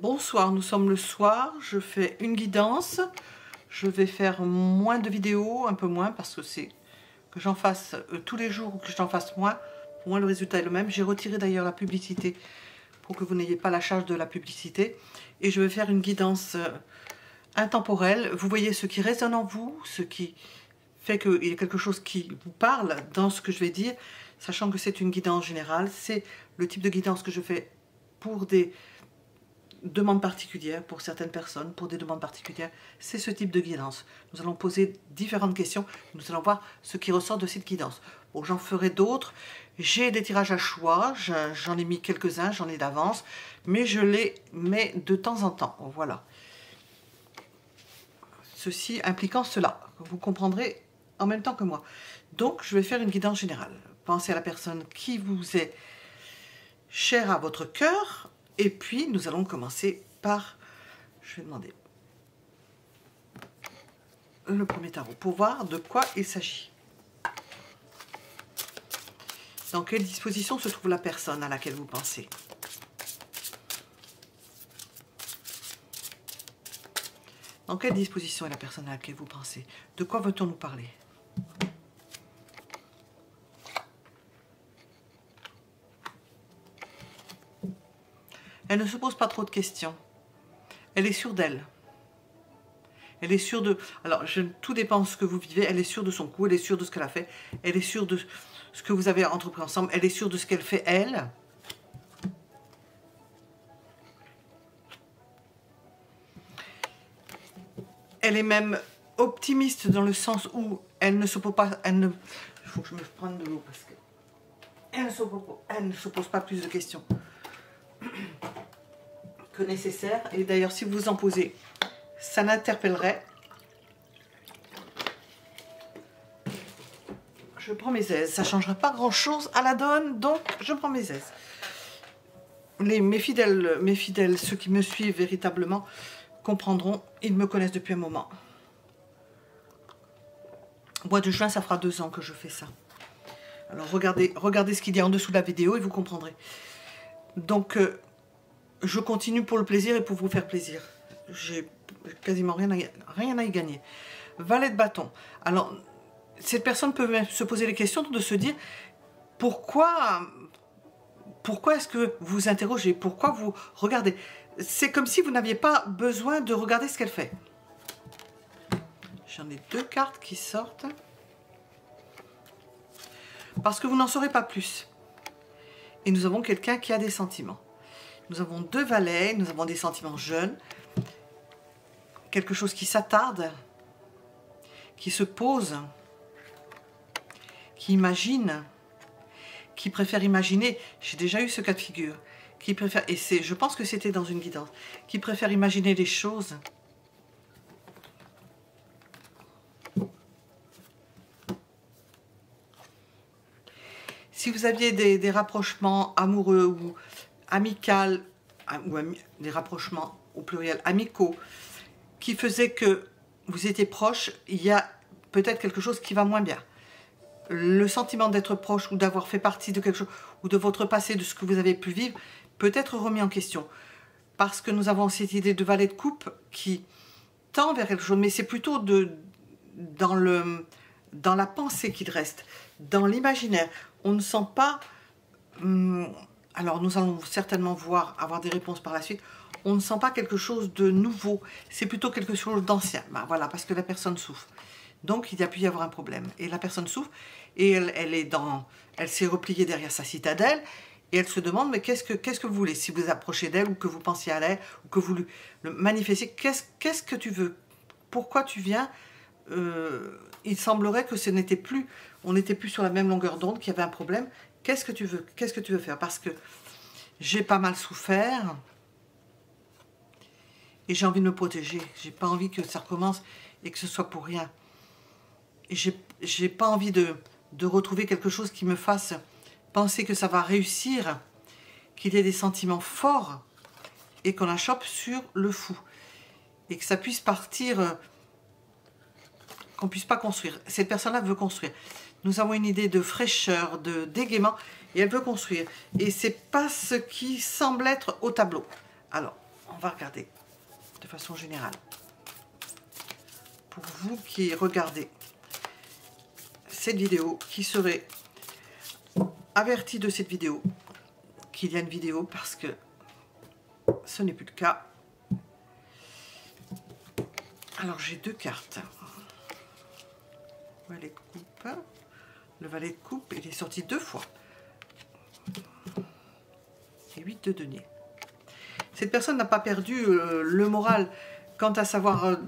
Bonsoir, nous sommes le soir, je fais une guidance. Je vais faire moins de vidéos, un peu moins, parce que c'est que j'en fasse tous les jours ou que j'en fasse moins. Pour moi, le résultat est le même. J'ai retiré d'ailleurs la publicité pour que vous n'ayez pas la charge de la publicité. Et je vais faire une guidance intemporelle. Vous voyez ce qui résonne en vous, ce qui fait qu'il y a quelque chose qui vous parle dans ce que je vais dire, sachant que c'est une guidance générale. C'est le type de guidance que je fais pour des demandes particulières, pour certaines personnes, pour des demandes particulières. C'est ce type de guidance. Nous allons poser différentes questions. Nous allons voir ce qui ressort de cette guidance. Bon, j'en ferai d'autres. J'ai des tirages à choix. J'en ai mis quelques-uns, j'en ai d'avance. Mais je les mets de temps en temps. Voilà. Ceci impliquant cela. Vous comprendrez en même temps que moi. Donc, je vais faire une guidance générale. Pensez à la personne qui vous est chère à votre cœur. Et puis, nous allons commencer par, je vais demander le premier tarot pour voir de quoi il s'agit. Dans quelle disposition se trouve la personne à laquelle vous pensez? Dans quelle disposition est la personne à laquelle vous pensez? De quoi veut-on nous parler? Elle ne se pose pas trop de questions. Elle est sûre d'elle. Elle est sûre de... Alors, tout dépend de ce que vous vivez. Elle est sûre de son coup. Elle est sûre de ce qu'elle a fait. Elle est sûre de ce que vous avez entrepris ensemble. Elle est sûre de ce qu'elle fait, elle. Elle est même optimiste dans le sens où elle ne se pose pas... Il faut que je me prenne de l'eau parce que... Elle ne se pose pas plus de questions que nécessaire. Et d'ailleurs, si vous en posez, ça l'interpellerait. Je prends mes aises. Ça ne changera pas grand-chose à la donne, donc je prends mes aises. Mes fidèles, ceux qui me suivent véritablement, comprendront. Ils me connaissent depuis un moment. Au mois de juin, ça fera 2 ans que je fais ça. Alors, regardez ce qu'il y a en dessous de la vidéo et vous comprendrez. Donc... je continue pour le plaisir et pour vous faire plaisir. J'ai quasiment rien à y gagner. Valet de bâton. Alors, cette personne peut même se poser les questions de se dire pourquoi est-ce que vous interrogez? Pourquoi vous regardez? C'est comme si vous n'aviez pas besoin de regarder ce qu'elle fait. J'en ai 2 cartes qui sortent. Parce que vous n'en saurez pas plus. Et nous avons quelqu'un qui a des sentiments. Nous avons 2 valets, nous avons des sentiments jeunes, quelque chose qui s'attarde, qui se pose, qui imagine, qui préfère imaginer. J'ai déjà eu ce cas de figure, qui préfère, et je pense que c'était dans une guidance, qui préfère imaginer les choses. Si vous aviez des rapprochements amoureux ou amical, ou des rapprochements au pluriel amicaux, qui faisaient que vous étiez proches, il y a peut-être quelque chose qui va moins bien. Le sentiment d'être proche ou d'avoir fait partie de quelque chose, ou de votre passé, de ce que vous avez pu vivre, peut être remis en question. Parce que nous avons cette idée de valet de coupe qui tend vers quelque chose, mais c'est plutôt dans la pensée qu'il reste, dans l'imaginaire. On ne sent pas... alors nous allons certainement avoir des réponses par la suite. On ne sent pas quelque chose de nouveau, c'est plutôt quelque chose d'ancien. Ben voilà, parce que la personne souffre. Donc il y a pu y avoir un problème. Et la personne souffre et elle s'est repliée derrière sa citadelle et elle se demande mais qu'est-ce que vous voulez? Si vous approchez d'elle ou que vous pensiez à elle ou que vous le manifestez, qu'est-ce que tu veux? Pourquoi tu viens? Il semblerait que on n'était plus sur la même longueur d'onde, qu'il y avait un problème. Qu'est-ce que tu veux? Qu'est-ce que tu veux faire? Parce que j'ai pas mal souffert et j'ai envie de me protéger. J'ai pas envie que ça recommence et que ce soit pour rien. Et j'ai pas envie de retrouver quelque chose qui me fasse penser que ça va réussir, qu'il y ait des sentiments forts et qu'on la chope sur le fou. Et que ça puisse partir, qu'on puisse pas construire. Cette personne-là veut construire. Nous avons une idée de fraîcheur, d'égaiement, et elle veut construire. Et c'est pas ce qui semble être au tableau. Alors, on va regarder de façon générale. Pour vous qui regardez cette vidéo, qui serez averti de cette vidéo, qu'il y a une vidéo, parce que ce n'est plus le cas. Alors j'ai 2 cartes. Valet de coupe. Le valet de coupe, il est sorti 2 fois. Et 8 de denier. Cette personne n'a pas perdu le moral quant à savoir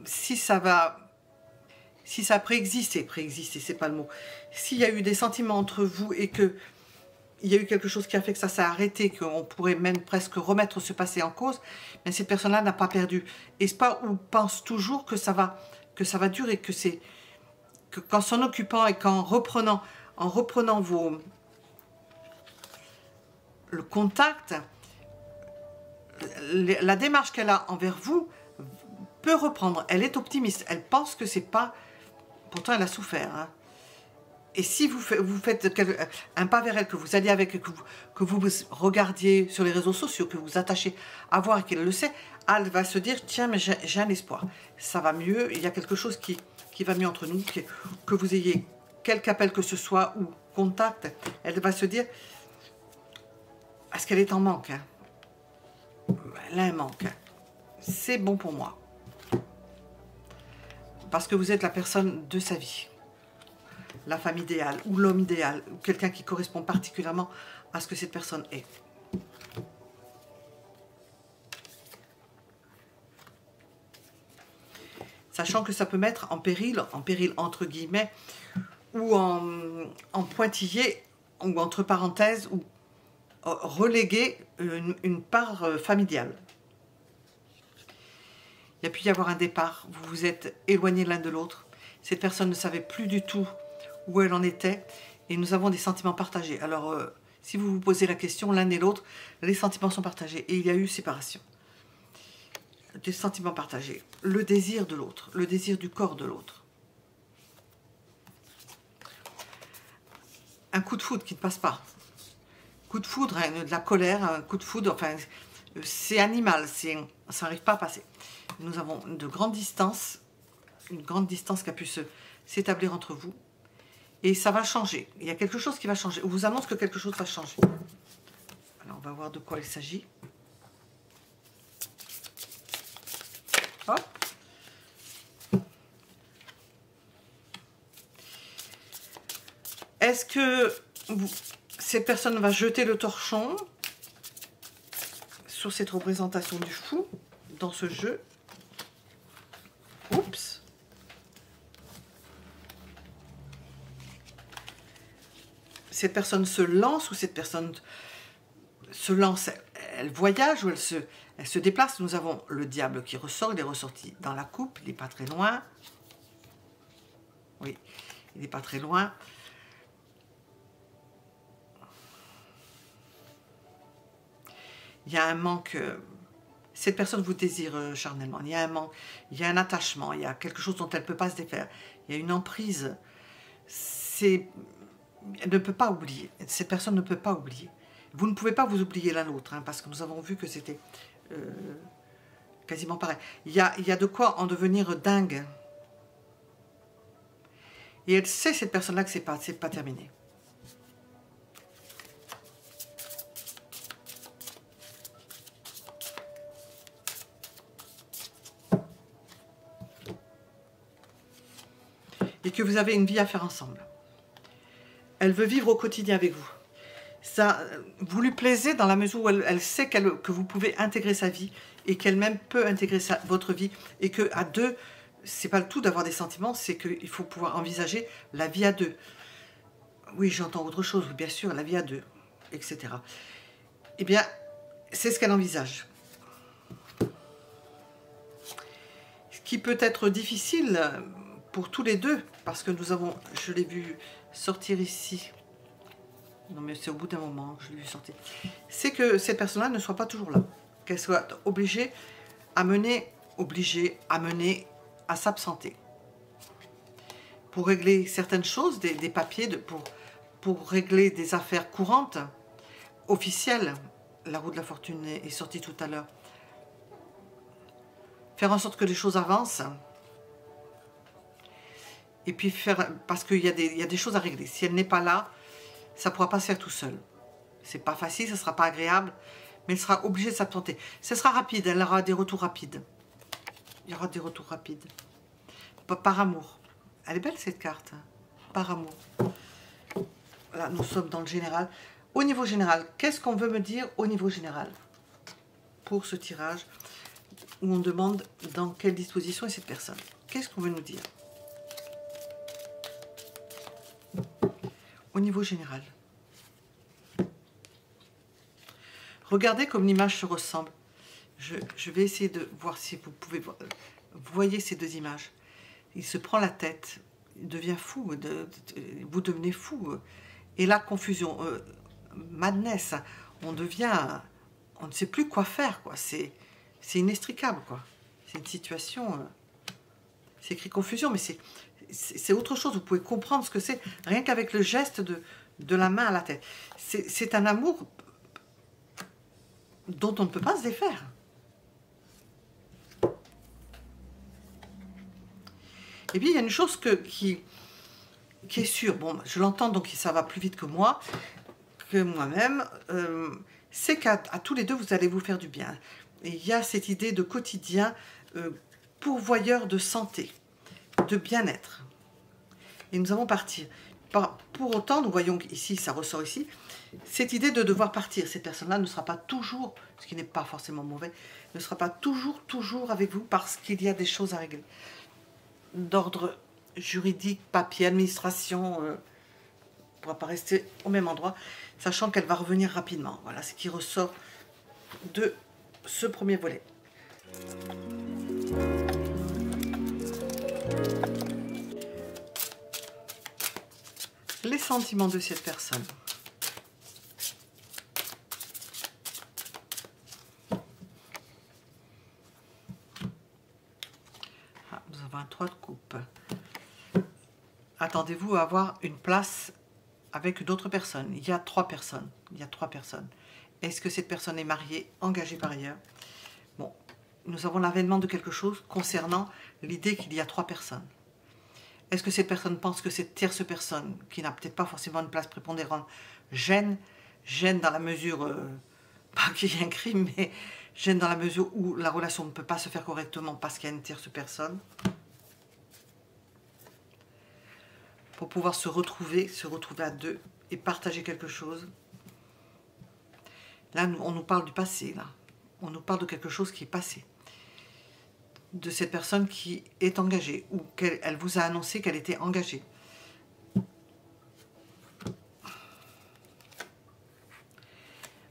si ça va... Si ça préexistait, c'est pas le mot. S'il y a eu des sentiments entre vous et que il y a eu quelque chose qui a fait que ça s'est arrêté, qu'on pourrait même presque remettre ce passé en cause, mais cette personne-là n'a pas perdu. Et c'est pas ou pense toujours que ça va durer, que qu'en s'en occupant et qu'en reprenant le contact, la démarche qu'elle a envers vous peut reprendre. Elle est optimiste. Elle pense que c'est pas... Pourtant, elle a souffert. Hein. Et si vous faites un pas vers elle, que vous alliez avec, que vous regardiez sur les réseaux sociaux, que vous attachez à voir et qu'elle le sait, elle va se dire, tiens, mais j'ai un espoir. Ça va mieux, il y a quelque chose qui va mieux entre nous, que vous ayez quelque appel que ce soit ou contact, elle va se dire, est-ce qu'elle est en manque, hein? Elle a un manque. C'est bon pour moi. Parce que vous êtes la personne de sa vie. La femme idéale ou l'homme idéal, ou quelqu'un qui correspond particulièrement à ce que cette personne est. Sachant que ça peut mettre en péril entre guillemets, ou en pointillé, ou entre parenthèses, ou reléguer une part familiale. Il y a pu y avoir un départ, vous vous êtes éloignés l'un de l'autre. Cette personne ne savait plus du tout où elle en était, et nous avons des sentiments partagés. Alors, si vous vous posez la question, l'un et l'autre, les sentiments sont partagés, et il y a eu séparation. Des sentiments partagés, le désir de l'autre, le désir du corps de l'autre. Un coup de foudre qui ne passe pas. Coup de foudre, hein, de la colère, un coup de foudre, enfin, c'est animal, ça n'arrive pas à passer. Nous avons de grandes distances, une grande distance qui a pu s'établir entre vous. Et ça va changer. Il y a quelque chose qui va changer. On vous annonce que quelque chose va changer. Alors, on va voir de quoi il s'agit. Hop. Est-ce que cette personne va jeter le torchon sur cette représentation du fou dans ce jeu? Oups. Cette personne se lance, ou cette personne se lance, elle voyage ou elle se déplace. Nous avons le diable qui ressort, il est ressorti dans la coupe, il n'est pas très loin. Oui, il n'est pas très loin. Il y a un manque, cette personne vous désire charnellement, il y a un manque, il y a un attachement, il y a quelque chose dont elle ne peut pas se défaire, il y a une emprise, elle ne peut pas oublier, cette personne ne peut pas oublier. Vous ne pouvez pas vous oublier l'un l'autre, hein, parce que nous avons vu que c'était quasiment pareil. Il y a de quoi en devenir dingue. Et elle sait, cette personne-là, que c'est pas terminé. Et que vous avez une vie à faire ensemble. Elle veut vivre au quotidien avec vous. Ça, vous lui plaisez dans la mesure où elle sait que vous pouvez intégrer sa vie et qu'elle-même peut intégrer votre vie, et qu'à deux, c'est pas le tout d'avoir des sentiments, c'est qu'il faut pouvoir envisager la vie à deux. Oui, j'entends autre chose, bien sûr, la vie à deux, etc. Eh bien, c'est ce qu'elle envisage. Ce qui peut être difficile pour tous les deux, parce que nous avons, je l'ai vu sortir ici, non mais c'est au bout d'un moment que je l'ai vu sortir, c'est que cette personne-là ne soit pas toujours là, qu'elle soit obligée à mener à s'absenter pour régler certaines choses, des papiers, pour régler des affaires courantes, officielles, la roue de la fortune est sortie tout à l'heure. Faire en sorte que les choses avancent. Et puis faire, parce qu'il y a des choses à régler. Si elle n'est pas là, ça ne pourra pas se faire tout seul. C'est pas facile, ça ne sera pas agréable, mais elle sera obligée de s'absenter. Ce sera rapide, elle aura des retours rapides. Il y aura des retours rapides. Par amour. Elle est belle cette carte. Par amour. Là, nous sommes dans le général. Au niveau général, qu'est-ce qu'on veut me dire au niveau général pour ce tirage où on demande dans quelle disposition est cette personne? Qu'est-ce qu'on veut nous dire au niveau général? Regardez comme l'image se ressemble. Je vais essayer de voir si vous pouvez voir. Vous voyez ces deux images. Il se prend la tête, il devient fou, vous devenez fou. Et là, confusion, madness, on ne sait plus quoi faire, quoi. C'est inextricable, quoi. C'est une situation, c'est écrit confusion, mais c'est autre chose. Vous pouvez comprendre ce que c'est, rien qu'avec le geste de la main à la tête. C'est un amour dont on ne peut pas se défaire. Et puis, il y a une chose qui est sûre. Bon, je l'entends, donc ça va plus vite que moi, que moi-même. C'est qu'à tous les deux, vous allez vous faire du bien. Et il y a cette idée de quotidien pourvoyeur de santé, de bien-être. Et nous allons partir. Pour autant, nous voyons ici, ça ressort ici, cette idée de devoir partir. Cette personne-là ne sera pas toujours, ce qui n'est pas forcément mauvais, ne sera pas toujours avec vous parce qu'il y a des choses à régler. D'ordre juridique, papier, administration, ne pourra pas rester au même endroit, sachant qu'elle va revenir rapidement. Voilà ce qui ressort de ce premier volet. Les sentiments de cette personne. Ah, nous avons un 3 de coupe. Attendez-vous à avoir une place avec d'autres personnes. Il y a 3 personnes. Il y a 3 personnes. Est-ce que cette personne est mariée, engagée par ailleurs? Bon, nous avons l'avènement de quelque chose concernant l'idée qu'il y a 3 personnes. Est-ce que cette personne pense que cette tierce personne, qui n'a peut-être pas forcément une place prépondérante, gêne dans la mesure, pas qu'il y ait un crime, mais gêne dans la mesure où la relation ne peut pas se faire correctement parce qu'il y a une tierce personne? Pour pouvoir se retrouver à deux et partager quelque chose. Là, on nous parle du passé, là. On nous parle de quelque chose qui est passé. De cette personne qui est engagée, ou qu'elle vous a annoncé qu'elle était engagée.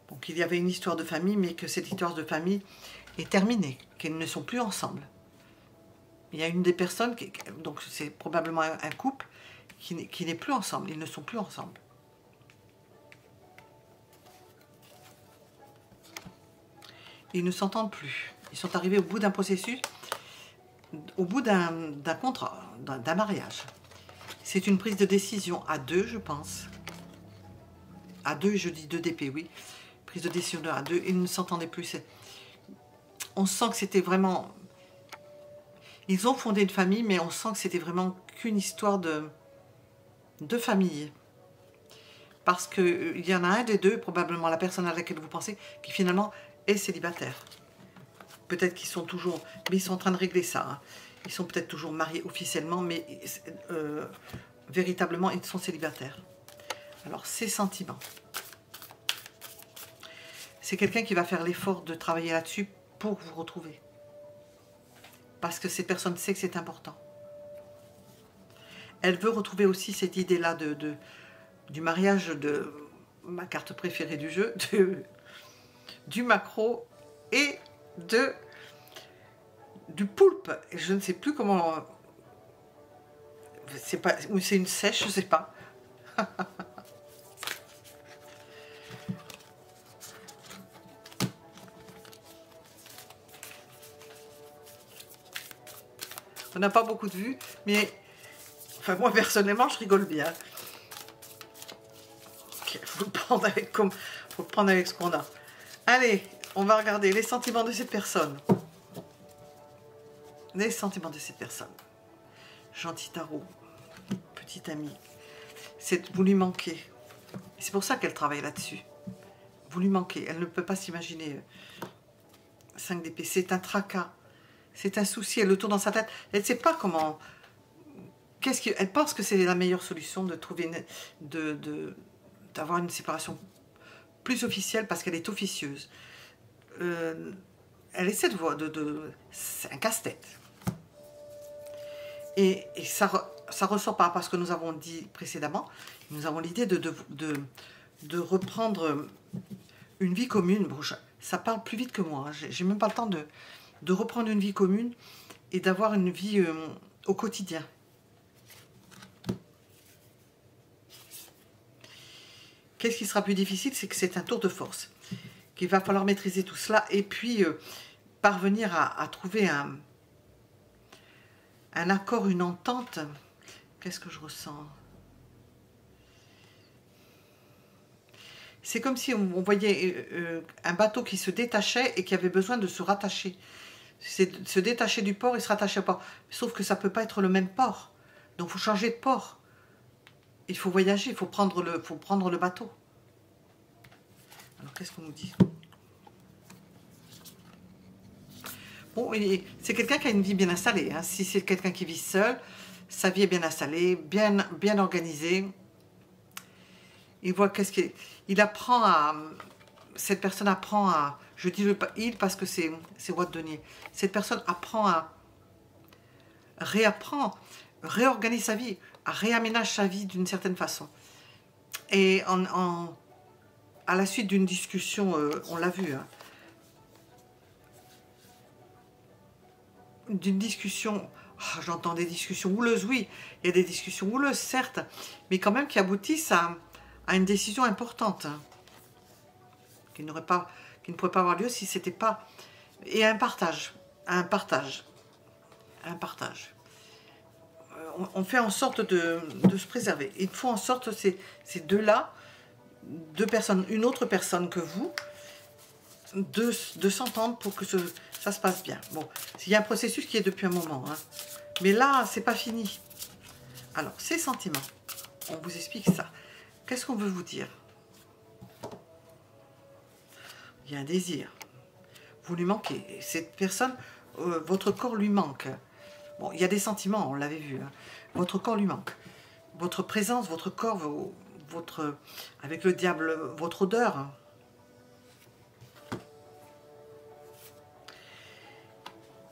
Donc il y avait une histoire de famille, mais que cette histoire de famille est terminée, qu'ils ne sont plus ensemble. Il y a une des personnes, donc c'est probablement un couple, qui n'est plus ensemble, ils ne sont plus ensemble. Ils ne s'entendent plus. Ils sont arrivés au bout d'un processus, au bout d'un contrat, d'un mariage. C'est une prise de décision à deux, je pense. À deux, je dis 2 d'épée, oui. Prise de décision à deux, ils ne s'entendaient plus. On sent que c'était vraiment... Ils ont fondé une famille, mais on sent que c'était vraiment qu'une histoire de famille. Parce qu'il y en a un des deux, probablement la personne à laquelle vous pensez, qui finalement est célibataire. Peut-être qu'ils sont toujours... Mais ils sont en train de régler ça. Hein. Ils sont peut-être toujours mariés officiellement, mais véritablement, ils sont célibataires. Alors, ces sentiments. C'est quelqu'un qui va faire l'effort de travailler là-dessus pour vous retrouver. Parce que cette personne sait que c'est important. Elle veut retrouver aussi cette idée-là du mariage de ma carte préférée du jeu, du maquereau et du poulpe. Je ne sais plus comment... C'est pas, ou c'est une sèche, je ne sais pas. On n'a pas beaucoup de vues, mais enfin, moi personnellement, je rigole bien. Il faut le prendre avec ce qu'on a. Allez, on va regarder les sentiments de cette personne. Les sentiments de cette personne. Gentil tarot, petit ami. Vous lui manquez. C'est pour ça qu'elle travaille là-dessus. Vous lui manquez. Elle ne peut pas s'imaginer 5 d'épée. C'est un tracas. C'est un souci. Elle le tourne dans sa tête. Elle ne sait pas comment... Elle pense que c'est la meilleure solution de trouver d'avoir une séparation plus officielle parce qu'elle est officieuse. Elle essaie de voir... c'est un casse-tête. Et ça ressort pas parce que nous avons dit précédemment, nous avons l'idée de reprendre une vie commune. Bon, ça parle plus vite que moi, hein. J'ai même pas le temps de reprendre une vie commune et d'avoir une vie au quotidien. Qu'est-ce qui sera plus difficile? C'est que c'est un tour de force, qu'il va falloir maîtriser tout cela et puis parvenir à trouver un accord, une entente. Qu'est-ce que je ressens? C'est comme si on voyait un bateau qui se détachait et qui avait besoin de se rattacher. C'est se détacher du port et se rattacher au port. Sauf que ça ne peut pas être le même port. Donc il faut changer de port. Il faut voyager, il faut prendre le bateau. Alors qu'est-ce qu'on nous dit? Bon, c'est quelqu'un qui a une vie bien installée. Hein. Si c'est quelqu'un qui vit seul, sa vie est bien installée, bien organisée. Il voit il apprend à... Cette personne apprend à... Je dis il parce que c'est Roi de denier. Cette personne apprend à... réorganise sa vie, réaménage sa vie d'une certaine façon. Et à la suite d'une discussion, on l'a vu, hein, d'une discussion, oh, j'entends des discussions houleuses, oui, il y a des discussions houleuses, certes, mais quand même qui aboutissent à une décision importante, hein, qui ne pourrait pas avoir lieu si c'était pas... Et un partage. On fait en sorte de se préserver. Il faut en sorte, ces deux-là, deux personnes, une autre personne que vous, de s'entendre pour que ça se passe bien. Bon, il y a un processus qui est depuis un moment, hein. Mais là, c'est pas fini. Alors, ces sentiments, on vous explique ça. Qu'est-ce qu'on veut vous dire? Il y a un désir. Vous lui manquez. Cette personne, votre corps lui manque. Bon, il y a des sentiments, on l'avait vu, hein. Votre corps lui manque. Votre présence, votre corps, avec le diable, votre odeur, hein.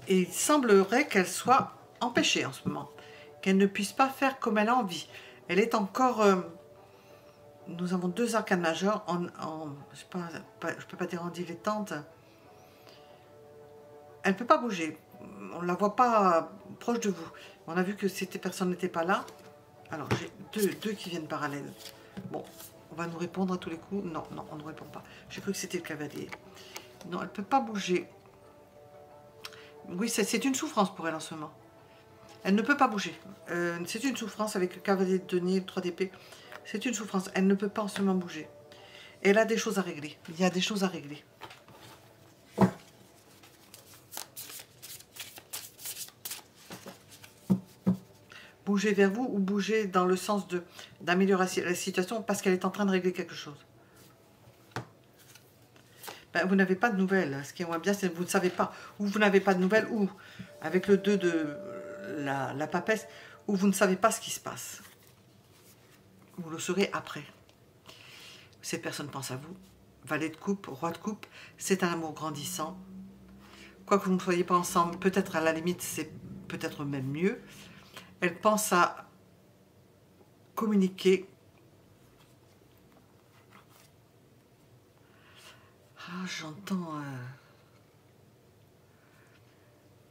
Et il semblerait qu'elle soit empêchée en ce moment, qu'elle ne puisse pas faire comme elle a envie. Elle est encore... nous avons 2 arcanes majeurs je ne peux pas dire en dilettante. Elle ne peut pas bouger. On ne la voit pas proche de vous. On a vu que cette personne n'était pas là. Alors, j'ai deux qui viennent parallèles. Bon, on va nous répondre à tous les coups. Non, non, on ne répond pas. J'ai cru que c'était le cavalier. Non, elle ne peut pas bouger. Oui, c'est une souffrance pour elle en ce moment. Elle ne peut pas bouger. C'est une souffrance avec le cavalier de denier, le 3 d'épée. C'est une souffrance. Elle ne peut pas en ce moment bouger. Et elle a des choses à régler. Il y a des choses à régler. Bouger vers vous ou bouger dans le sens d'améliorer la situation parce qu'elle est en train de régler quelque chose. Ben, vous n'avez pas de nouvelles. Ce qui est moins bien, c'est que vous ne savez pas. Ou vous n'avez pas de nouvelles, ou avec le 2 de la papesse, ou vous ne savez pas ce qui se passe. Vous le saurez après. Cette personne pense à vous. Valet de coupe, roi de coupe, c'est un amour grandissant. Quoi que vous ne soyez pas ensemble, peut-être à la limite, c'est peut-être même mieux. Elle pense à communiquer. Ah, j'entends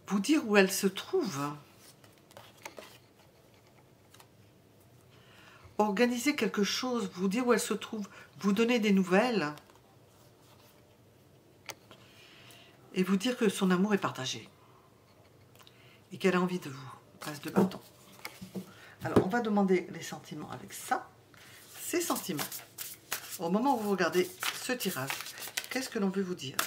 vous dire où elle se trouve. Organiser quelque chose, vous dire où elle se trouve, vous donner des nouvelles. Et vous dire que son amour est partagé. Et qu'elle a envie de vous. As de bâton. Alors, on va demander les sentiments avec ça. Ces sentiments. Au moment où vous regardez ce tirage, qu'est-ce que l'on veut vous dire?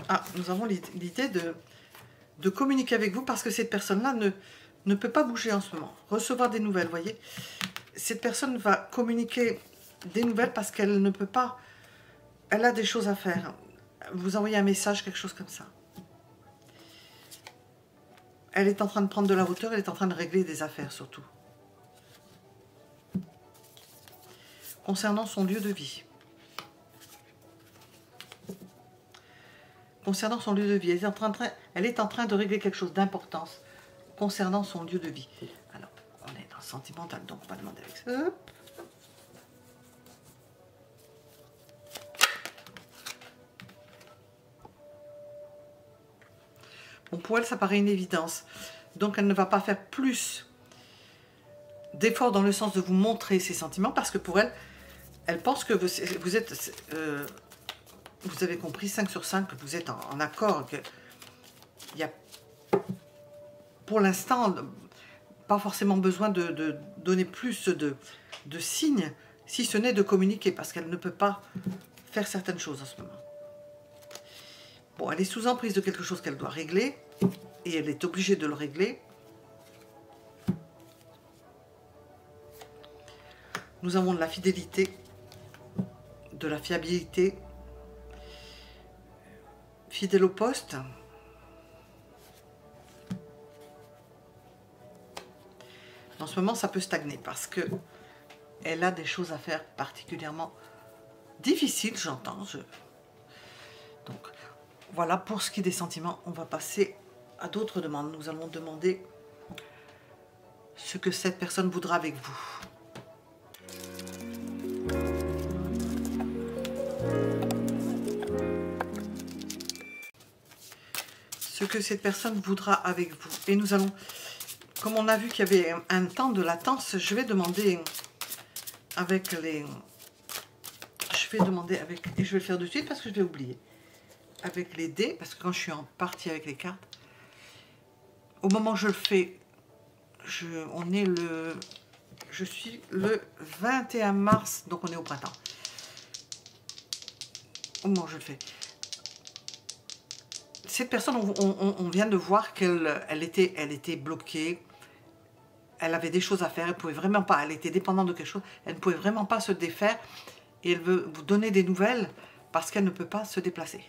Ah, nous avons l'idée de communiquer avec vous parce que cette personne-là ne peut pas bouger en ce moment. Recevoir des nouvelles, vous voyez. Cette personne va communiquer des nouvelles parce qu'elle ne peut pas... Elle a des choses à faire. Vous envoyez un message, quelque chose comme ça. Elle est en train de prendre de la hauteur, elle est en train de régler des affaires surtout. Concernant son lieu de vie. Concernant son lieu de vie, elle est en train de régler quelque chose d'importance concernant son lieu de vie. Alors, on est dans le sentimental, donc on va demander avec ça. Hop. Bon, pour elle, ça paraît une évidence. Donc, elle ne va pas faire plus d'efforts dans le sens de vous montrer ses sentiments parce que pour elle, elle pense que vous êtes... vous avez compris 5 sur 5 que vous êtes en accord, qu'il y a pour l'instant pas forcément besoin de donner plus de signes, si ce n'est de communiquer, parce qu'elle ne peut pas faire certaines choses en ce moment. Bon, elle est sous emprise de quelque chose qu'elle doit régler, et elle est obligée de le régler. Nous avons de la fidélité, de la fiabilité, fidèle au poste. En ce moment, ça peut stagner parce que elle a des choses à faire particulièrement difficiles, j'entends. Donc, voilà, pour ce qui est des sentiments, on va passer à d'autres demandes. Nous allons demander ce que cette personne voudra avec vous. Ce que cette personne voudra avec vous. Et nous allons... Comme on a vu qu'il y avait un temps de latence, je vais demander avec les... Je vais demander avec... Et je vais le faire de suite parce que je vais oublier. Avec les dés, parce que quand je suis en partie avec les cartes, au moment où je le fais, on est le... Je suis le 21 mars, donc on est au printemps. Au moment où je le fais. Cette personne, on vient de voir qu'elle était bloquée. Elle avait des choses à faire, elle pouvait vraiment pas, elle était dépendante de quelque chose, elle ne pouvait vraiment pas se défaire et elle veut vous donner des nouvelles parce qu'elle ne peut pas se déplacer.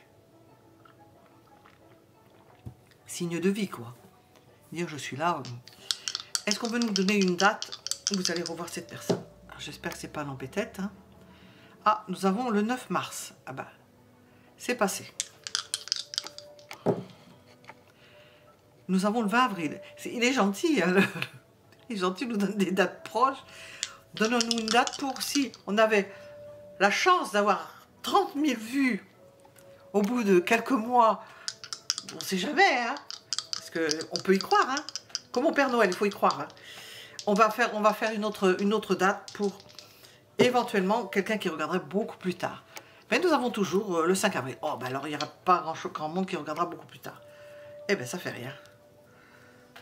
Signe de vie, quoi. Dire je suis là. Est-ce qu'on peut nous donner une date où vous allez revoir cette personne? J'espère que c'est pas l'empêtette. Hein. Ah, nous avons le 9 mars. Ah bah, c'est passé. Nous avons le 20 avril. Il est gentil, hein, il est gentil, il nous donne des dates proches. Donnons-nous une date pour si on avait la chance d'avoir 30 000 vues au bout de quelques mois. On ne sait jamais, hein, parce qu'on peut y croire. Hein. Comme au Père Noël, il faut y croire. Hein. On va faire une autre date pour éventuellement quelqu'un qui regarderait beaucoup plus tard. Mais nous avons toujours le 5 avril. Oh, ben alors il n'y aura pas grand monde qui regardera beaucoup plus tard. Eh bien, ça fait rien.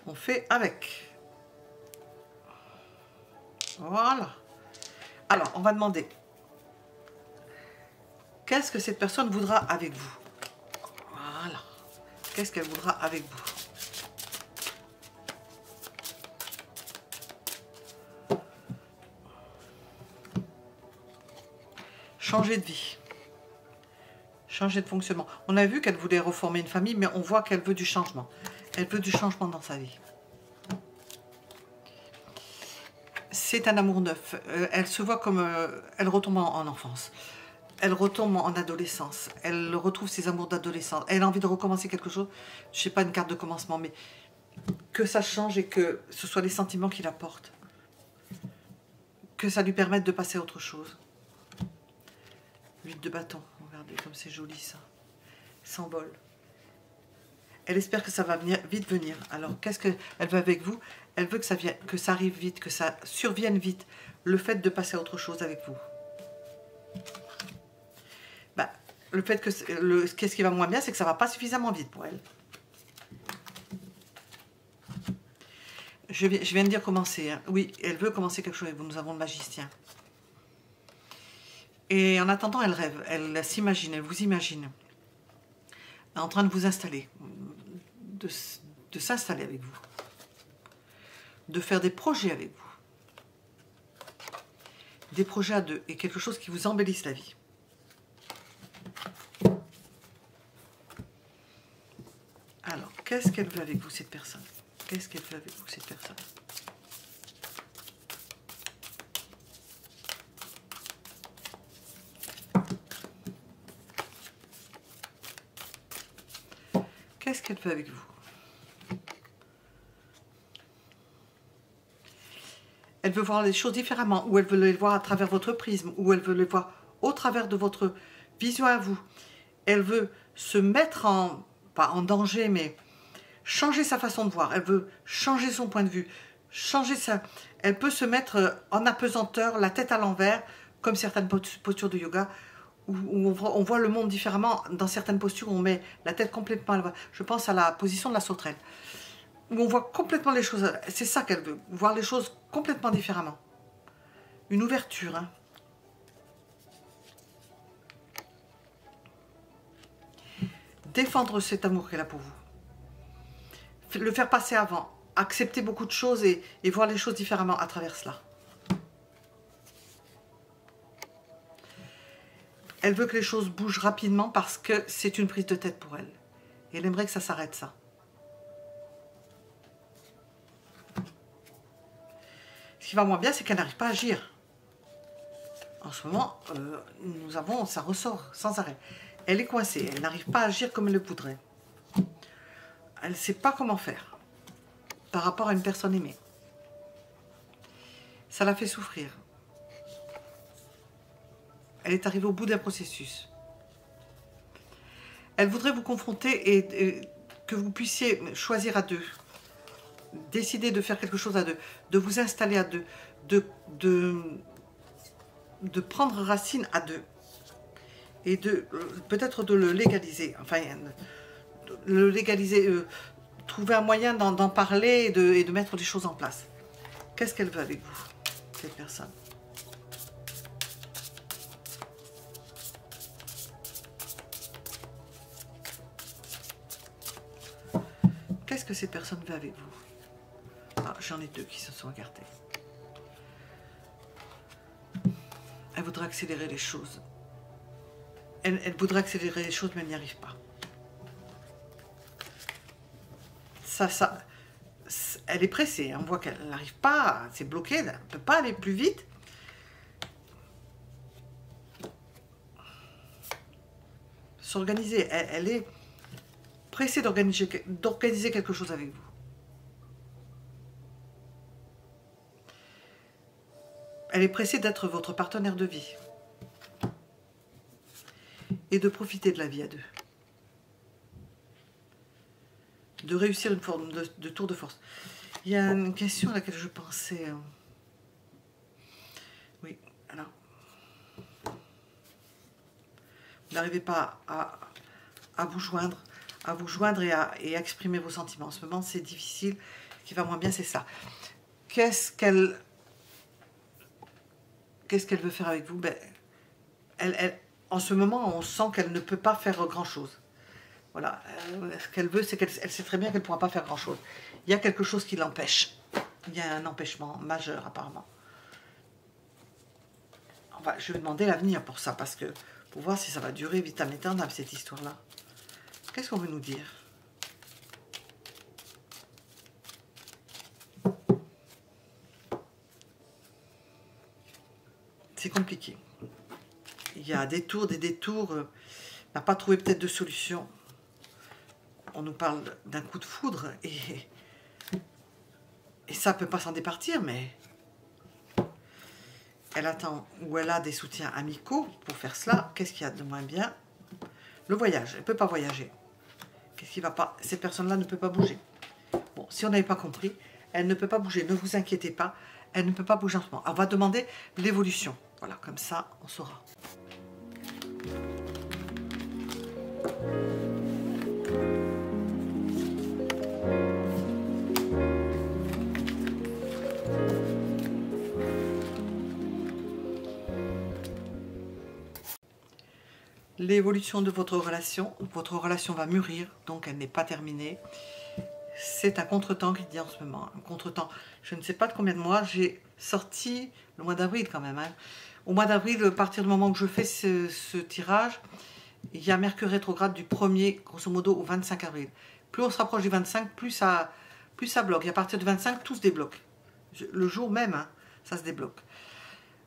On fait avec. Voilà. Alors, on va demander. Qu'est-ce que cette personne voudra avec vous? Voilà. Qu'est-ce qu'elle voudra avec vous? Changer de vie. Changer de fonctionnement. On a vu qu'elle voulait reformer une famille, mais on voit qu'elle veut du changement. Elle veut du changement dans sa vie. C'est un amour neuf. Elle se voit comme... elle retombe en enfance. Elle retombe en adolescence. Elle retrouve ses amours d'adolescence. Elle a envie de recommencer quelque chose. Je ne sais pas, une carte de commencement, mais que ça change et que ce soit les sentiments qui la portent. Que ça lui permette de passer à autre chose. 8 de bâton. Regardez comme c'est joli ça. Symbole. Elle espère que ça va vite venir. Alors, qu'est-ce qu'elle veut avec vous? Elle veut que ça arrive vite, que ça survienne vite. Le fait de passer à autre chose avec vous. Bah, le fait que... Qu'est-ce qui va moins bien, c'est que ça ne va pas suffisamment vite pour elle. Je viens de dire commencer. Hein. Oui, elle veut commencer quelque chose. Nous avons le magicien. Et en attendant, elle rêve. Elle s'imagine, elle vous imagine. En train de vous installer. De s'installer avec vous. De faire des projets avec vous. Des projets à deux. Et quelque chose qui vous embellisse la vie. Alors, qu'est-ce qu'elle veut avec vous, cette personne? Qu'est-ce qu'elle veut avec vous, cette personne? Qu'est-ce qu'elle veut avec vous? Elle veut voir les choses différemment, ou elle veut les voir à travers votre prisme, ou elle veut les voir au travers de votre vision à vous. Elle veut se mettre en, pas en danger, mais changer sa façon de voir. Elle veut changer son point de vue, changer ça. Elle peut se mettre en apesanteur, la tête à l'envers, comme certaines postures de yoga, où on voit le monde différemment. Dans certaines postures, on met la tête complètement à l'envers. Je pense à la position de la sauterelle, où on voit complètement les choses. C'est ça qu'elle veut, voir les choses complètement différemment. Une ouverture. Hein. Défendre cet amour qu'elle a pour vous. Le faire passer avant. Accepter beaucoup de choses et voir les choses différemment à travers cela. Elle veut que les choses bougent rapidement parce que c'est une prise de tête pour elle. Et elle aimerait que ça s'arrête, ça. Ce qui va moins bien, c'est qu'elle n'arrive pas à agir. En ce moment, ça ressort sans arrêt. Elle est coincée, elle n'arrive pas à agir comme elle le voudrait. Elle ne sait pas comment faire par rapport à une personne aimée. Ça la fait souffrir. Elle est arrivée au bout d'un processus. Elle voudrait vous confronter et que vous puissiez choisir à deux. Décider de faire quelque chose à deux. De vous installer à deux. De prendre racine à deux. Et peut-être de le légaliser. Enfin, le légaliser. Trouver un moyen d'en parler et de mettre des choses en place. Qu'est-ce qu'elle veut avec vous, cette personne? Qu'est-ce que cette personne veut avec vous? Ah, j'en ai deux qui se sont écartés. Elle voudrait accélérer les choses. Elle voudrait accélérer les choses, mais elle n'y arrive pas. Elle est pressée. On voit qu'elle n'arrive pas, c'est bloqué, elle ne peut pas aller plus vite. S'organiser. Elle est pressée d'organiser quelque chose avec vous. Elle est pressée d'être votre partenaire de vie. Et de profiter de la vie à deux. De réussir une forme de tour de force. Il y a une question à laquelle je pensais. Oui, alors. Vous n'arrivez pas à vous joindre et à exprimer vos sentiments. En ce moment, c'est difficile. Ce qui va moins bien, c'est ça. Qu'est-ce qu'elle veut faire avec vous? Ben, en ce moment, on sent qu'elle ne peut pas faire grand-chose. Voilà, ce qu'elle veut, c'est qu'elle sait très bien qu'elle ne pourra pas faire grand-chose. Il y a quelque chose qui l'empêche. Il y a un empêchement majeur, apparemment. Je vais demander l'avenir pour ça, parce que pour voir si ça va durer vitam aeternam, cette histoire-là. Qu'est-ce qu'on veut nous dire? C'est compliqué. Il y a des détours. On n'a pas trouvé peut-être de solution. On nous parle d'un coup de foudre et ça ne peut pas s'en départir, mais elle attend ou elle a des soutiens amicaux pour faire cela. Qu'est-ce qu'il y a de moins bien? Le voyage. Elle ne peut pas voyager. Qu'est-ce qui ne va pas? Cette personne-là ne peut pas bouger. Bon, si on n'avait pas compris, elle ne peut pas bouger. Ne vous inquiétez pas, elle ne peut pas bouger en ce moment. On va demander l'évolution. Voilà, comme ça, on saura. l'évolution de votre relation va mûrir, donc elle n'est pas terminée. C'est un contretemps qui dit en ce moment, un contretemps, je ne sais pas de combien de mois, j'ai sorti le mois d'avril quand même. Hein. Au mois d'avril, à partir du moment où je fais ce tirage, il y a Mercure rétrograde du 1er, grosso modo, au 25 avril. Plus on se rapproche du 25, plus ça bloque. Et à partir du 25, tout se débloque. Le jour même, hein, ça se débloque.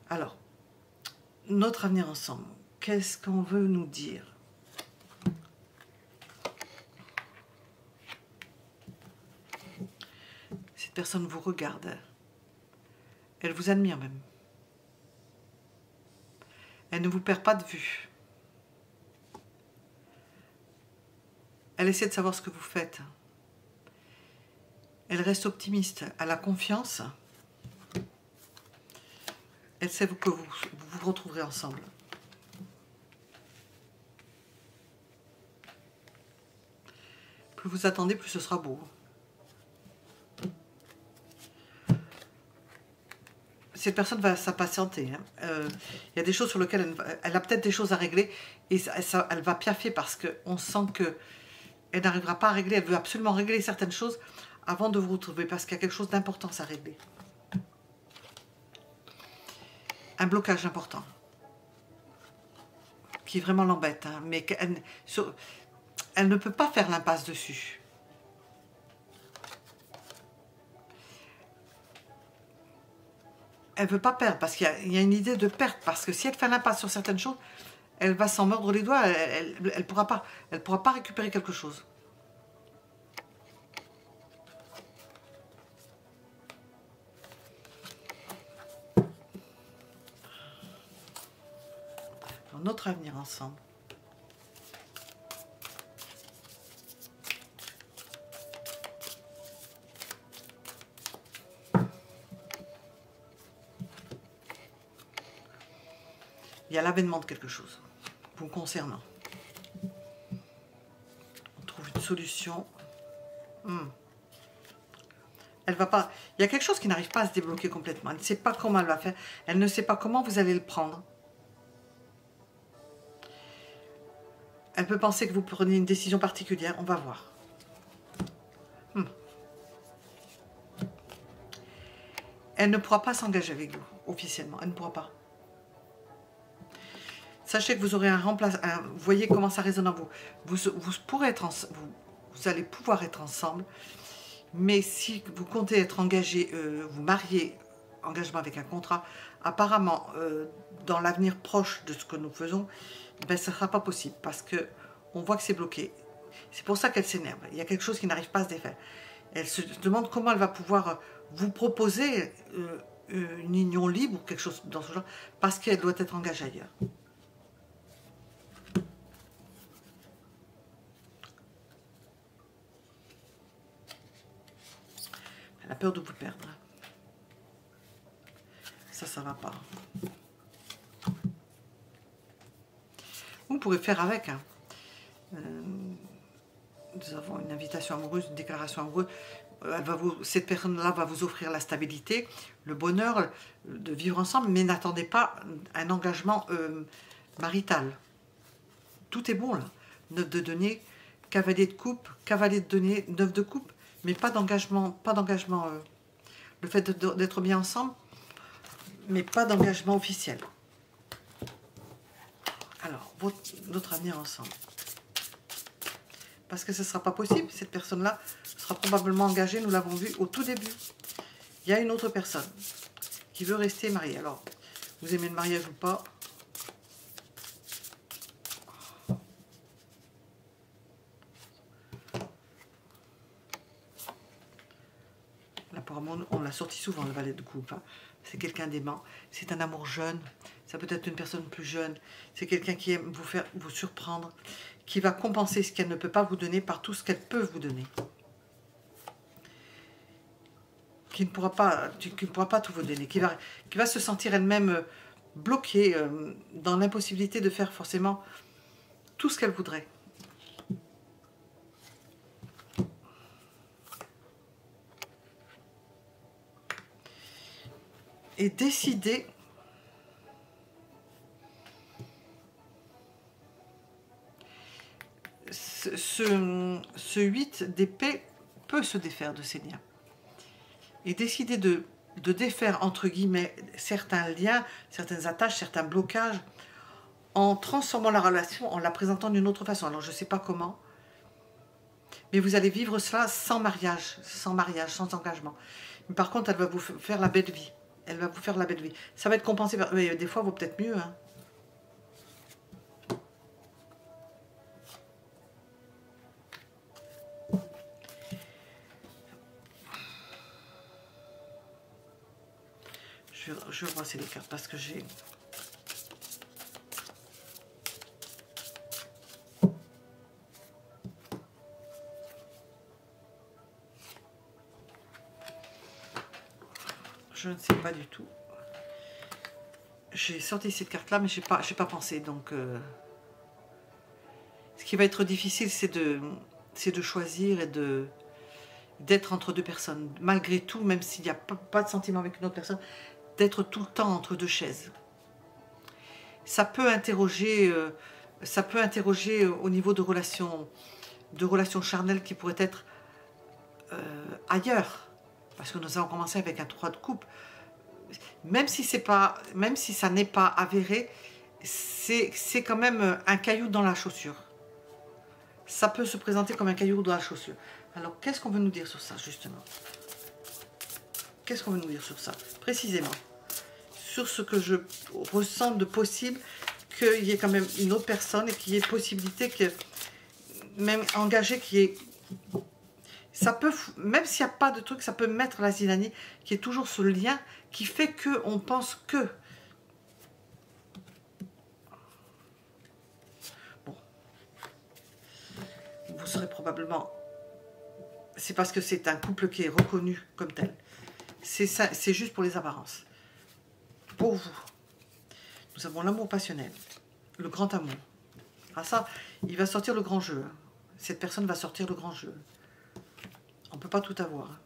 Alors, notre avenir ensemble, qu'est-ce qu'on veut nous dire? Cette personne vous regarde. Elle vous admire même. Elle ne vous perd pas de vue. Elle essaie de savoir ce que vous faites. Elle reste optimiste. Elle a confiance. Elle sait que vous vous retrouverez ensemble. Plus vous attendez, plus ce sera beau. Cette personne va s'impatienter. Hein. Il y a des choses sur lesquelles elle a peut-être des choses à régler et elle va piaffer parce qu'on sent qu'elle n'arrivera pas à régler. Elle veut absolument régler certaines choses avant de vous retrouver parce qu'il y a quelque chose d'importance à régler. Un blocage important qui vraiment l'embête, hein, mais elle ne peut pas faire l'impasse dessus. Elle ne veut pas perdre, parce qu'il y a une idée de perte, parce que si elle fait l'impasse sur certaines choses, elle va s'en mordre les doigts, elle ne pourra pas récupérer quelque chose. Dans notre avenir ensemble. Il y a l'avènement de quelque chose vous concernant. On trouve une solution. Elle va pas. Il y a quelque chose qui n'arrive pas à se débloquer complètement. Elle ne sait pas comment elle va faire. Elle ne sait pas comment vous allez le prendre. Elle peut penser que vous prenez une décision particulière. On va voir. Elle ne pourra pas s'engager avec vous, officiellement. Elle ne pourra pas. Sachez que vous aurez un remplaçant. Vous voyez comment ça résonne en vous. Vous pourrez être vous allez pouvoir être ensemble. Mais si vous comptez être engagé, vous marier, engagement avec un contrat, apparemment, dans l'avenir proche de ce que nous faisons, ben, ça ne sera pas possible. Parce qu'on voit que c'est bloqué. C'est pour ça qu'elle s'énerve. Il y a quelque chose qui n'arrive pas à se défaire. Elle se demande comment elle va pouvoir vous proposer une union libre ou quelque chose dans ce genre, parce qu'elle doit être engagée ailleurs. Elle a peur de vous perdre. Ça va pas. Vous pourrez faire avec. Hein. Nous avons une invitation amoureuse, une déclaration amoureuse. Cette personne-là va vous offrir la stabilité, le bonheur de vivre ensemble, mais n'attendez pas un engagement marital. Tout est bon là. 9 de denier, cavalier de coupe, cavalier de denier, 9 de coupe, mais pas d'engagement. Le fait d'être bien ensemble, mais pas d'engagement officiel. Alors, notre avenir ensemble. Parce que ce ne sera pas possible, cette personne-là sera probablement engagée, nous l'avons vu au tout début. Il y a une autre personne qui veut rester mariée. Alors, vous aimez le mariage ou pas? Là, apparemment, on l'a sorti souvent, le valet de coupe. Hein. C'est quelqu'un d'aimant. C'est un amour jeune. Ça peut être une personne plus jeune. C'est quelqu'un qui aime vous surprendre, qui va compenser ce qu'elle ne peut pas vous donner par tout ce qu'elle peut vous donner. Qui ne pourra pas tout vous donner. Qui va se sentir elle-même bloquée dans l'impossibilité de faire forcément tout ce qu'elle voudrait. Et décider ce 8 d'épée peut se défaire de ces liens. Et décider de défaire, entre guillemets, certains liens, certaines attaches, certains blocages, en transformant la relation, en la présentant d'une autre façon. Alors, je ne sais pas comment, mais vous allez vivre cela sans mariage, sans engagement. Mais par contre, elle va vous faire la belle vie. Elle va vous faire la belle vie. Ça va être compensé par... Mais des fois, vaut peut-être mieux, hein. Je vais brosser les cartes parce que j'ai... Je ne sais pas du tout. J'ai sorti cette carte-là, mais je n'ai pas pensé. Donc, ce qui va être difficile, c'est de choisir et d'être entre deux personnes. Malgré tout, même s'il n'y a pas de sentiment avec une autre personne, d'être tout le temps entre deux chaises. Ça peut interroger au niveau de relations charnelles qui pourraient être ailleurs. Parce que nous avons commencé avec un 3 de coupe. Même si ça n'est pas avéré, c'est quand même un caillou dans la chaussure. Ça peut se présenter comme un caillou dans la chaussure. Alors, qu'est-ce qu'on veut nous dire sur ça, justement? Qu'est-ce qu'on veut nous dire sur ça, précisément? Sur ce que je ressens de possible, qu'il y ait quand même une autre personne et qu'il y ait possibilité que, même engagé, qui est... Ça peut, même s'il n'y a pas de truc, ça peut mettre la zizanie, qui est toujours ce lien qui fait qu'on pense que... Bon. Vous serez probablement... C'est parce que c'est un couple qui est reconnu comme tel. C'est juste pour les apparences. Pour vous. Nous avons l'amour passionnel. Le grand amour. Ah ça, il va sortir le grand jeu. Cette personne va sortir le grand jeu. On ne peut pas tout avoir.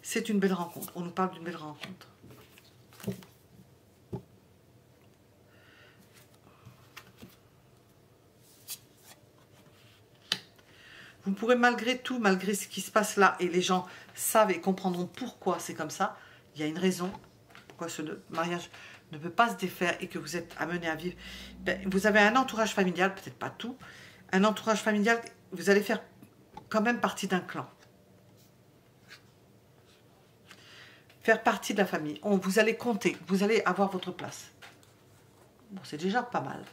C'est une belle rencontre. On nous parle d'une belle rencontre. Vous pourrez malgré tout, malgré ce qui se passe là, et les gens savent et comprendront pourquoi c'est comme ça, il y a une raison, pourquoi ce mariage ne peut pas se défaire et que vous êtes amené à vivre. Ben, vous avez un entourage familial, peut-être pas tout, un entourage familial, vous allez faire quand même partie d'un clan. Faire partie de la famille. Vous allez compter, vous allez avoir votre place. Bon, c'est déjà pas mal.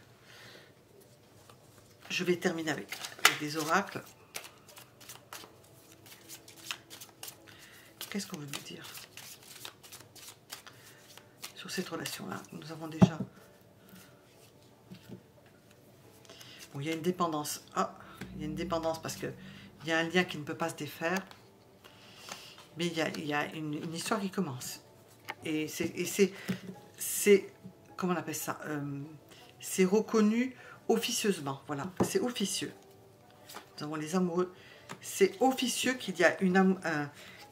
Je vais terminer avec des oracles. Qu'est-ce qu'on veut nous dire sur cette relation-là? Nous avons déjà... Bon, il y a une dépendance. Ah, il y a une dépendance parce qu'il y a un lien qui ne peut pas se défaire. Mais il y a une histoire qui commence. Et c'est... Comment on appelle ça? C'est reconnu officieusement. Voilà, c'est officieux. Nous avons les amoureux. C'est officieux qu'il y a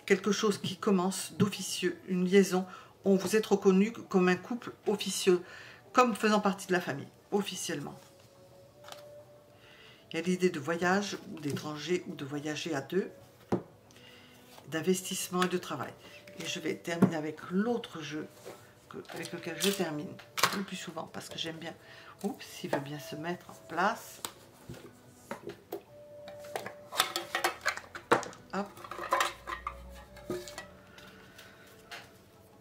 quelque chose qui commence d'officieux, une liaison. Vous êtes reconnu comme un couple officieux, comme faisant partie de la famille, officiellement. Il y a l'idée de voyage, ou d'étranger, ou de voyager à deux, d'investissement et de travail. Et je vais terminer avec l'autre jeu avec lequel je termine le plus souvent, parce que j'aime bien. Oups, il veut bien se mettre en place. Hop.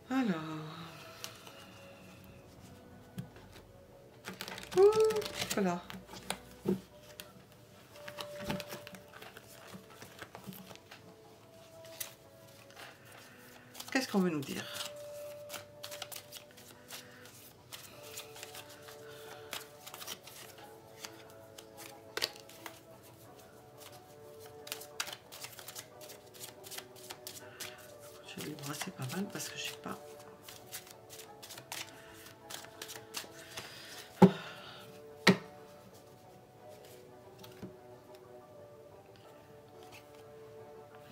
Alors. Voilà. Qu'est-ce qu'on veut nous dire? Je vais les brasser pas mal parce que je sais pas.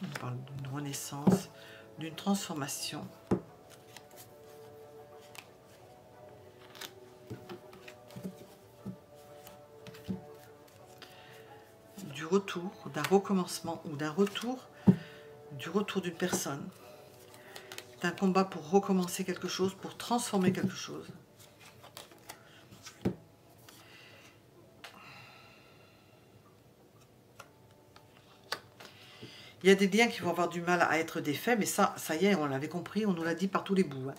On parle d'une renaissance, d'une transformation. Du du retour, d'un recommencement ou d'un retour, du retour d'une personne, d'un combat pour recommencer quelque chose, pour transformer quelque chose. Il y a des liens qui vont avoir du mal à être défaits, mais ça y est, on l'avait compris, on nous l'a dit par tous les bouts. Hein.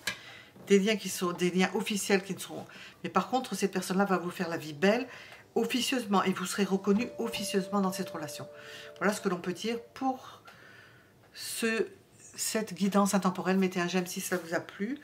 Des liens qui sont des liens officiels qui ne seront... Mais par contre, cette personne-là va vous faire la vie belle, officieusement, et vous serez reconnu officieusement dans cette relation. Voilà ce que l'on peut dire pour cette guidance intemporelle. Mettez un j'aime si ça vous a plu.